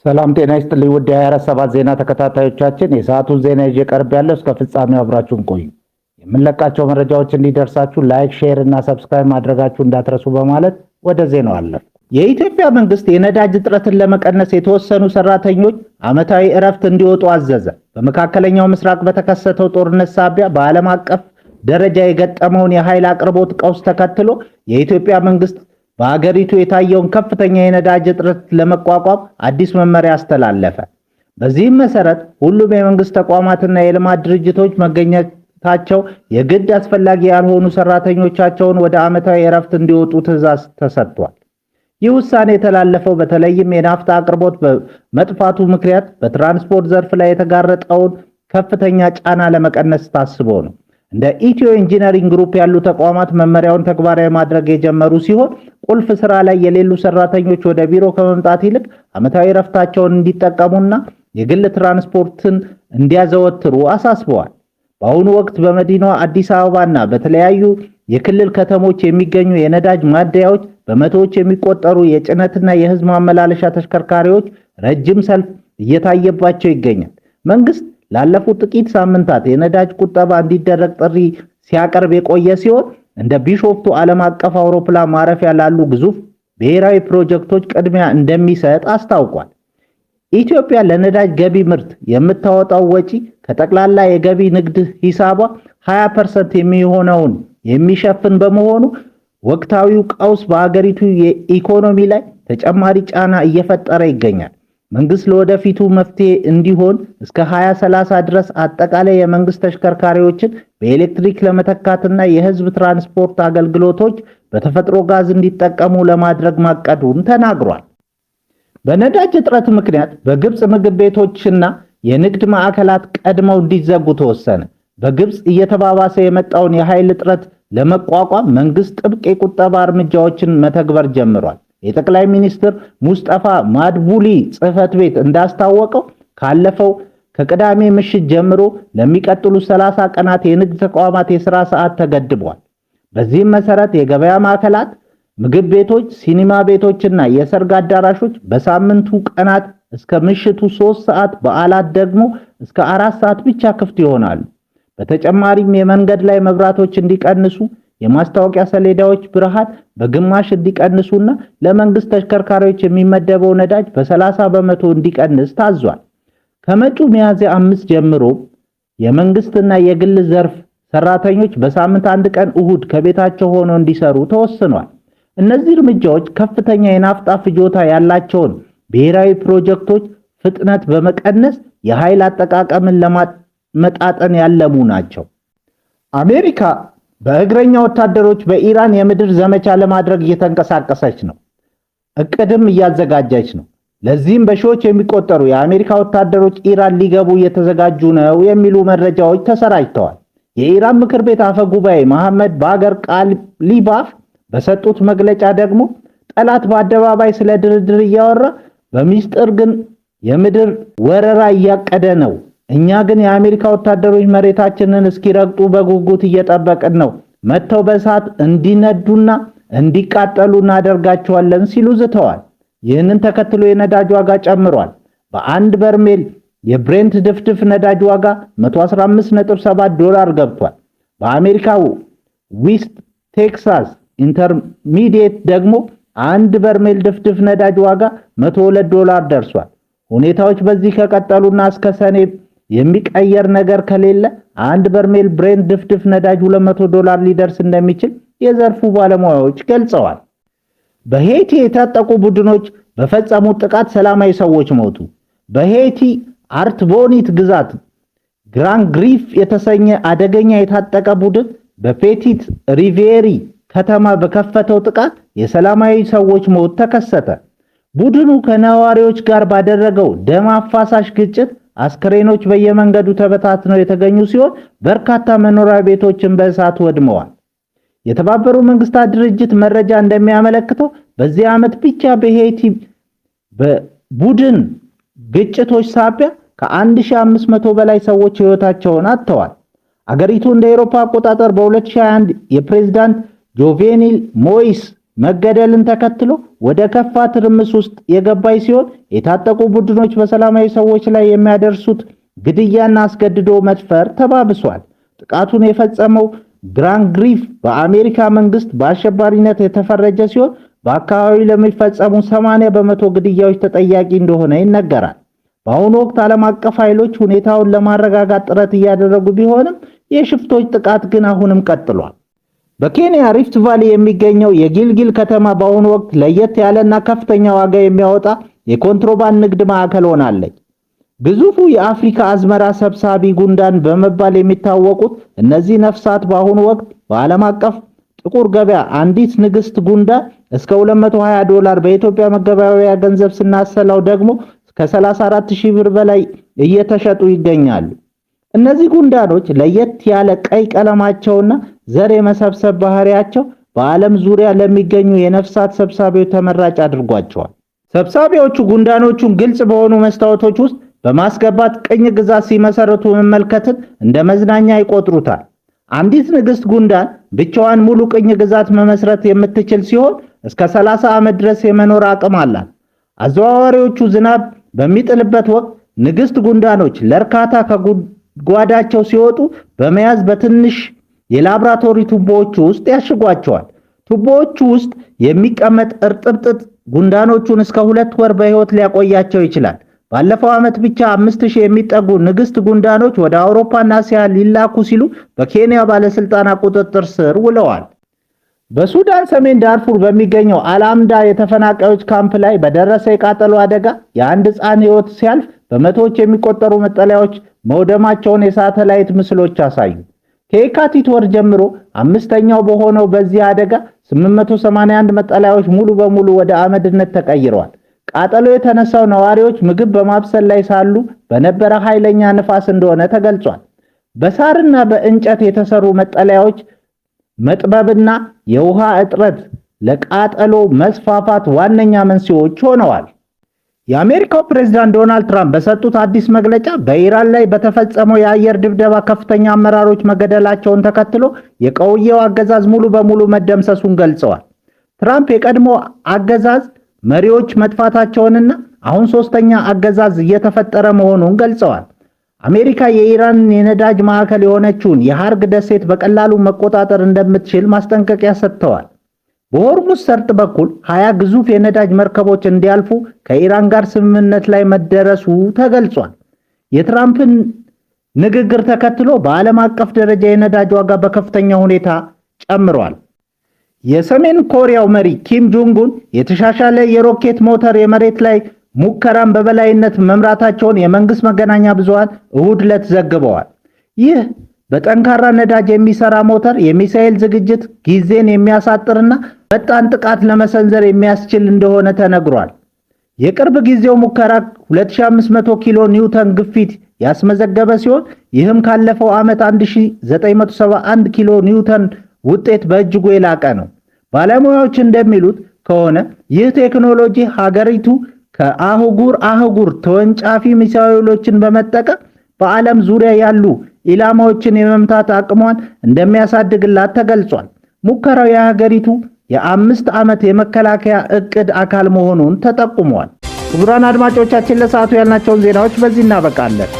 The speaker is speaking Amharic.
ሰላም ጤና ይስጥልኝ ውድ የ24/7 ዜና ተከታታዮቻችን፣ የሰዓቱን ዜና ይዤ ቀርብ ያለው እስከ ፍጻሜው አብራችሁን ቆዩ። የምንለቃቸው መረጃዎች እንዲደርሳችሁ ላይክ፣ ሼር እና ሰብስክራይብ ማድረጋችሁ እንዳትረሱ በማለት ወደ ዜናው አለፍ። የኢትዮጵያ መንግስት የነዳጅ እጥረትን ለመቀነስ የተወሰኑ ሰራተኞች ዓመታዊ እረፍት እንዲወጡ አዘዘ። በመካከለኛው ምስራቅ በተከሰተው ጦርነት ሳቢያ በዓለም አቀፍ ደረጃ የገጠመውን የኃይል አቅርቦት ቀውስ ተከትሎ የኢትዮጵያ መንግስት በአገሪቱ የታየውን ከፍተኛ የነዳጅ እጥረት ለመቋቋም አዲስ መመሪያ አስተላለፈ። በዚህም መሰረት ሁሉም የመንግስት ተቋማትና የልማት ድርጅቶች መገኘታቸው የግድ አስፈላጊ ያልሆኑ ሰራተኞቻቸውን ወደ ዓመታዊ እረፍት እንዲወጡ ትዕዛዝ ተሰጥቷል። ይህ ውሳኔ የተላለፈው በተለይም የናፍጣ አቅርቦት በመጥፋቱ ምክንያት በትራንስፖርት ዘርፍ ላይ የተጋረጠውን ከፍተኛ ጫና ለመቀነስ ታስቦ ነው። እንደ ኢትዮ ኢንጂነሪንግ ግሩፕ ያሉ ተቋማት መመሪያውን ተግባራዊ ማድረግ የጀመሩ ሲሆን ቁልፍ ስራ ላይ የሌሉ ሰራተኞች ወደ ቢሮ ከመምጣት ይልቅ ዓመታዊ ረፍታቸውን እንዲጠቀሙና የግል ትራንስፖርትን እንዲያዘወትሩ አሳስበዋል። በአሁኑ ወቅት በመዲናዋ አዲስ አበባና በተለያዩ የክልል ከተሞች የሚገኙ የነዳጅ ማደያዎች በመቶዎች የሚቆጠሩ የጭነትና የህዝብ ማመላለሻ ተሽከርካሪዎች ረጅም ሰልፍ እየታየባቸው ይገኛል። መንግስት ላለፉት ጥቂት ሳምንታት የነዳጅ ቁጠባ እንዲደረግ ጥሪ ሲያቀርብ የቆየ ሲሆን እንደ ቢሾፍቱ ዓለም አቀፍ አውሮፕላን ማረፊያ ላሉ ግዙፍ ብሔራዊ ፕሮጀክቶች ቅድሚያ እንደሚሰጥ አስታውቋል። ኢትዮጵያ ለነዳጅ ገቢ ምርት የምታወጣው ወጪ ከጠቅላላ የገቢ ንግድ ሂሳቧ 20% የሚሆነውን የሚሸፍን በመሆኑ ወቅታዊው ቀውስ በአገሪቱ የኢኮኖሚ ላይ ተጨማሪ ጫና እየፈጠረ ይገኛል። መንግስት ለወደፊቱ መፍትሄ እንዲሆን እስከ 2030 ድረስ አጠቃላይ የመንግስት ተሽከርካሪዎችን በኤሌክትሪክ ለመተካትና የህዝብ ትራንስፖርት አገልግሎቶች በተፈጥሮ ጋዝ እንዲጠቀሙ ለማድረግ ማቀዱን ተናግሯል። በነዳጅ እጥረት ምክንያት በግብጽ ምግብ ቤቶችና የንግድ ማዕከላት ቀድመው እንዲዘጉ ተወሰነ። በግብጽ እየተባባሰ የመጣውን የኃይል እጥረት ለመቋቋም መንግስት ጥብቅ የቁጠባ እርምጃዎችን መተግበር ጀምሯል። የጠቅላይ ሚኒስትር ሙስጠፋ ማድቡሊ ጽህፈት ቤት እንዳስታወቀው ካለፈው ከቅዳሜ ምሽት ጀምሮ ለሚቀጥሉ 30 ቀናት የንግድ ተቋማት የሥራ ሰዓት ተገድቧል። በዚህም መሰረት የገበያ ማዕከላት፣ ምግብ ቤቶች፣ ሲኒማ ቤቶችና የሰርግ አዳራሾች በሳምንቱ ቀናት እስከ ምሽቱ 3 ሰዓት፣ በዓላት ደግሞ እስከ 4 ሰዓት ብቻ ክፍት ይሆናሉ። በተጨማሪም የመንገድ ላይ መብራቶች እንዲቀንሱ፣ የማስታወቂያ ሰሌዳዎች ብርሃን በግማሽ እንዲቀንሱና ለመንግስት ተሽከርካሪዎች የሚመደበው ነዳጅ በ30 በመቶ እንዲቀንስ ታዟል። ከመጪው ሚያዝያ 5 ጀምሮ የመንግስትና የግል ዘርፍ ሰራተኞች በሳምንት አንድ ቀን እሁድ ከቤታቸው ሆነው እንዲሰሩ ተወስኗል። እነዚህ እርምጃዎች ከፍተኛ የናፍጣ ፍጆታ ያላቸውን ብሔራዊ ፕሮጀክቶች ፍጥነት በመቀነስ የኃይል አጠቃቀምን ለማመጣጠን ያለሙ ናቸው። አሜሪካ በእግረኛ ወታደሮች በኢራን የምድር ዘመቻ ለማድረግ እየተንቀሳቀሰች ነው። እቅድም እያዘጋጀች ነው። ለዚህም በሺዎች የሚቆጠሩ የአሜሪካ ወታደሮች ኢራን ሊገቡ እየተዘጋጁ ነው የሚሉ መረጃዎች ተሰራጭተዋል። የኢራን ምክር ቤት አፈ ጉባኤ መሐመድ ባገር ቃሊባፍ በሰጡት መግለጫ ደግሞ ጠላት በአደባባይ ስለ ድርድር እያወራ በሚስጥር ግን የምድር ወረራ እያቀደ ነው። እኛ ግን የአሜሪካ ወታደሮች መሬታችንን እስኪረግጡ በጉጉት እየጠበቅን ነው። መተው በእሳት እንዲነዱና እንዲቃጠሉ እናደርጋቸዋለን ሲሉ ዝተዋል። ይህንን ተከትሎ የነዳጅ ዋጋ ጨምሯል። በአንድ በርሜል የብሬንት ድፍድፍ ነዳጅ ዋጋ $115.7 ገብቷል። በአሜሪካው ዌስት ቴክሳስ ኢንተርሚዲየት ደግሞ አንድ በርሜል ድፍድፍ ነዳጅ ዋጋ $102 ደርሷል። ሁኔታዎች በዚህ ከቀጠሉና እስከ ሰኔ የሚቀየር ነገር ከሌለ አንድ በርሜል ብሬንት ድፍድፍ ነዳጅ $200 ሊደርስ እንደሚችል የዘርፉ ባለሙያዎች ገልጸዋል። በሄይቲ የታጠቁ ቡድኖች በፈጸሙት ጥቃት ሰላማዊ ሰዎች ሞቱ። በሄይቲ አርትቦኒት ግዛት ግራን ግሪፍ የተሰኘ አደገኛ የታጠቀ ቡድን በፔቲት ሪቬሪ ከተማ በከፈተው ጥቃት የሰላማዊ ሰዎች ሞት ተከሰተ። ቡድኑ ከነዋሪዎች ጋር ባደረገው ደም አፋሳሽ ግጭት አስክሬኖች በየመንገዱ ተበታትነው የተገኙ ሲሆን በርካታ መኖሪያ ቤቶችን በእሳት ወድመዋል። የተባበሩት መንግስታት ድርጅት መረጃ እንደሚያመለክተው በዚህ ዓመት ብቻ በሄይቲ በቡድን ግጭቶች ሳቢያ ከ1500 በላይ ሰዎች ሕይወታቸውን አጥተዋል። አገሪቱ እንደ አውሮፓ አቆጣጠር በ2021 የፕሬዝዳንት ጆቬኒል ሞይስ መገደልን ተከትሎ ወደ ከፋ ትርምስ ውስጥ የገባች ሲሆን የታጠቁ ቡድኖች በሰላማዊ ሰዎች ላይ የሚያደርሱት ግድያና አስገድዶ መድፈር ተባብሷል። ጥቃቱን የፈጸመው ግራንድ ግሪፍ በአሜሪካ መንግስት በአሸባሪነት የተፈረጀ ሲሆን በአካባቢው ለሚፈጸሙ 80% ግድያዎች ተጠያቂ እንደሆነ ይነገራል። በአሁኑ ወቅት ዓለም አቀፍ ኃይሎች ሁኔታውን ለማረጋጋት ጥረት እያደረጉ ቢሆንም የሽፍቶች ጥቃት ግን አሁንም ቀጥሏል። በኬንያ ሪፍት ቫሊ የሚገኘው የጊልጊል ከተማ በአሁኑ ወቅት ለየት ያለና ከፍተኛ ዋጋ የሚያወጣ የኮንትሮባንድ ንግድ ማዕከል ሆናለች። ግዙፉ የአፍሪካ አዝመራ ሰብሳቢ ጉንዳን በመባል የሚታወቁት እነዚህ ነፍሳት በአሁኑ ወቅት በዓለም አቀፍ ጥቁር ገበያ አንዲት ንግስት ጉንዳን እስከ $220 በኢትዮጵያ መገበያያ ገንዘብ ስናሰላው ደግሞ ከ34,000 ብር በላይ እየተሸጡ ይገኛሉ። እነዚህ ጉንዳኖች ለየት ያለ ቀይ ቀለማቸውና ዘር የመሰብሰብ ባህሪያቸው በዓለም ዙሪያ ለሚገኙ የነፍሳት ሰብሳቢዎች ተመራጭ አድርጓቸዋል። ሰብሳቢዎቹ ጉንዳኖቹን ግልጽ በሆኑ መስታወቶች ውስጥ በማስገባት ቅኝ ግዛት ሲመሰርቱ መመልከትን እንደ መዝናኛ ይቆጥሩታል። አንዲት ንግስት ጉንዳን ብቻዋን ሙሉ ቅኝ ግዛት መመስረት የምትችል ሲሆን እስከ 30 ዓመት ድረስ የመኖር አቅም አላት። አዘዋዋሪዎቹ ዝናብ በሚጥልበት ወቅት ንግስት ጉንዳኖች ለእርካታ ከጓዳቸው ሲወጡ በመያዝ በትንሽ የላብራቶሪ ቱቦዎች ውስጥ ያሽጓቸዋል። ቱቦዎቹ ውስጥ የሚቀመጥ እርጥብ ጥጥ ጉንዳኖቹን እስከ 2 ወር በሕይወት ሊያቆያቸው ይችላል። ባለፈው ዓመት ብቻ 5000 የሚጠጉ ንግስት ጉንዳኖች ወደ አውሮፓና እስያ ሊላኩ ሲሉ በኬንያ ባለስልጣናት ቁጥጥር ስር ውለዋል። በሱዳን ሰሜን ዳርፉር በሚገኘው አልአምዳ የተፈናቃዮች ካምፕ ላይ በደረሰ የቃጠሎ አደጋ የአንድ ሕፃን ሕይወት ሲያልፍ በመቶዎች የሚቆጠሩ መጠለያዎች መውደማቸውን የሳተላይት ምስሎች አሳዩ። ከየካቲት ወር ጀምሮ አምስተኛው በሆነው በዚህ አደጋ 881 መጠለያዎች ሙሉ በሙሉ ወደ አመድነት ተቀይረዋል። ቃጠሎ የተነሳው ነዋሪዎች ምግብ በማብሰል ላይ ሳሉ በነበረ ኃይለኛ ንፋስ እንደሆነ ተገልጿል። በሳርና በእንጨት የተሰሩ መጠለያዎች መጥበብና የውሃ እጥረት ለቃጠሎ መስፋፋት ዋነኛ መንስኤዎች ሆነዋል። የአሜሪካው ፕሬዝዳንት ዶናልድ ትራምፕ በሰጡት አዲስ መግለጫ በኢራን ላይ በተፈጸመው የአየር ድብደባ ከፍተኛ አመራሮች መገደላቸውን ተከትሎ የቆየው አገዛዝ ሙሉ በሙሉ መደምሰሱን ገልጸዋል። ትራምፕ የቀድሞ አገዛዝ መሪዎች መጥፋታቸውንና አሁን ሶስተኛ አገዛዝ እየተፈጠረ መሆኑን ገልጸዋል። አሜሪካ የኢራን የነዳጅ ማዕከል የሆነችውን የሃርግ ደሴት በቀላሉ መቆጣጠር እንደምትችል ማስጠንቀቂያ ሰጥተዋል። በሆርሙዝ ሰርጥ በኩል 20 ግዙፍ የነዳጅ መርከቦች እንዲያልፉ ከኢራን ጋር ስምምነት ላይ መደረሱ ተገልጿል። የትራምፕን ንግግር ተከትሎ በዓለም አቀፍ ደረጃ የነዳጅ ዋጋ በከፍተኛ ሁኔታ ጨምሯል። የሰሜን ኮሪያው መሪ ኪም ጆንግ-ኡን የተሻሻለ የሮኬት ሞተር የመሬት ላይ ሙከራን በበላይነት መምራታቸውን የመንግስት መገናኛ ብዙሃን እሁድ ዕለት ዘግበዋል። ይህ በጠንካራ ነዳጅ የሚሰራ ሞተር የሚሳኤል ዝግጅት ጊዜን የሚያሳጥርና ፈጣን ጥቃት ለመሰንዘር የሚያስችል እንደሆነ ተነግሯል። የቅርብ ጊዜው ሙከራ 2500 ኪሎ ኒውተን ግፊት ያስመዘገበ ሲሆን ይህም ካለፈው ዓመት 1971 ኪሎ ኒውተን ውጤት በእጅጉ የላቀ ነው። ባለሙያዎች እንደሚሉት ከሆነ ይህ ቴክኖሎጂ ሀገሪቱ ከአህጉር ተወንጫፊ ሚሳኤሎችን በመጠቀም በዓለም ዙሪያ ያሉ ኢላማዎችን የመምታት አቅሟን እንደሚያሳድግላት ተገልጿል። ሙከራው የሀገሪቱ የ5 ዓመት የመከላከያ እቅድ አካል መሆኑን ተጠቁሟል። ክቡራን አድማጮቻችን ለሰዓቱ ያልናቸውን ዜናዎች በዚህ እናበቃለን።